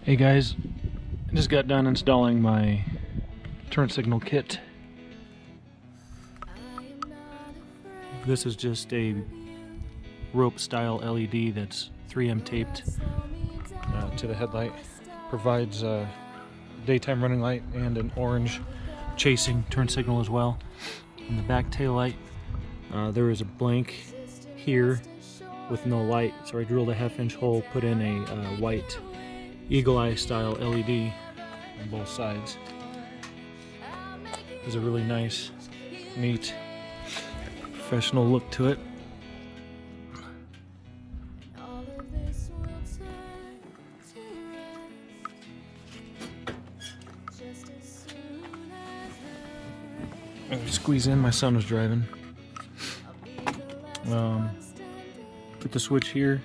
Hey guys, I just got done installing my turn signal kit. This is just a rope style LED that's 3M taped to the headlight. Provides daytime running light and an orange chasing turn signal as well. In the back tail light, there is a blank here with no light, so I drilled a 1/2-inch hole, put in a white eagle eye style LED on both sides. There's a really nice, neat, professional look to it. Squeeze in, my son was driving. Put the switch here.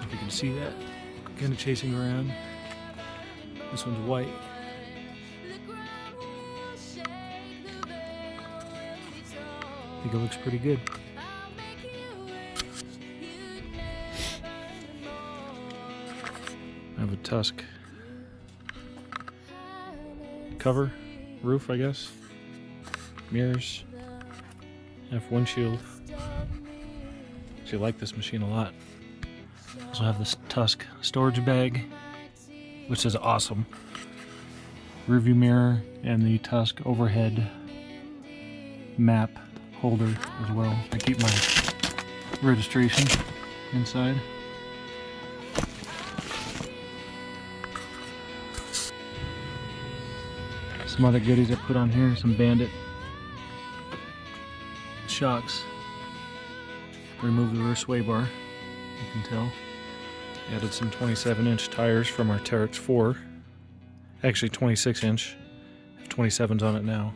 If you can see that, kind of chasing around. This one's white. I think it looks pretty good. I have a Tusk cover, roof, I guess, mirrors, have windshield. Actually like this machine a lot. Also have this Tusk storage bag, which is awesome. Rearview mirror and the Tusk overhead map holder as well. I keep my registration inside. Some other goodies I put on here, some BANDIT Shocks. Remove the rear sway bar, you can tell. Added some 27-inch tires from our Terex 4. Actually 26-inch. I have 27s on it now.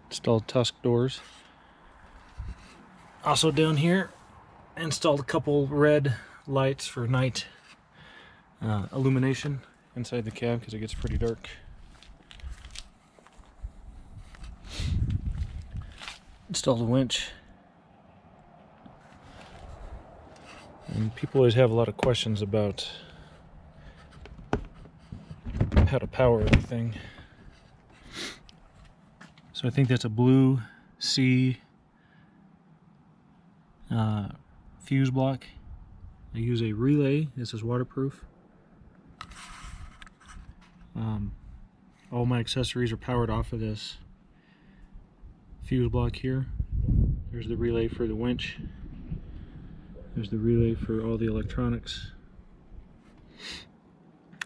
Installed Tusk doors. Also down here, installed a couple red lights for night illumination inside the cab because it gets pretty dark. Installed a winch. And people always have a lot of questions about how to power everything. So I think that's a blue C fuse block. I use a relay. This is waterproof. All my accessories are powered off of this fuse block here. There's the relay for the winch. There's the relay for all the electronics.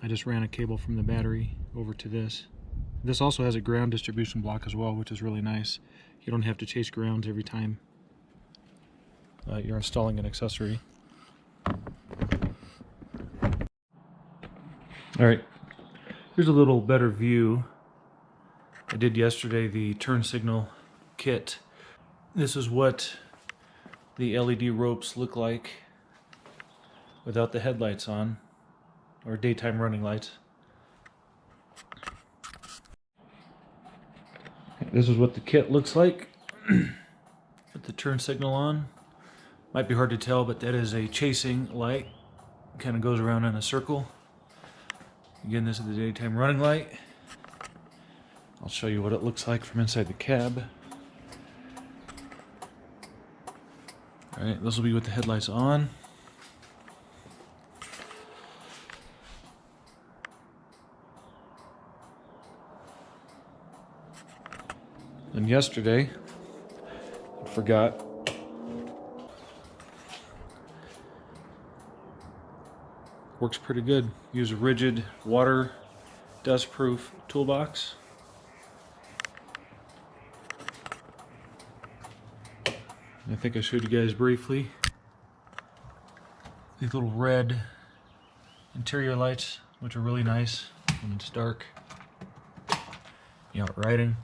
I just ran a cable from the battery over to this. This also has a ground distribution block as well, which is really nice. You don't have to chase grounds every time you're installing an accessory. Alright, here's a little better view. I did yesterday the turn signal kit. This is what the LED ropes look like without the headlights on, or daytime running lights. This is what the kit looks like with the turn signal on. Might be hard to tell, but that is a chasing light. It kind of goes around in a circle. Again, this is the daytime running light. I'll show you what it looks like from inside the cab. Alright, this will be with the headlights on. And yesterday, I forgot. Works pretty good. Use a rigid water dust proof toolbox. I think I showed you guys briefly these little red interior lights, which are really nice when it's dark. You know, riding.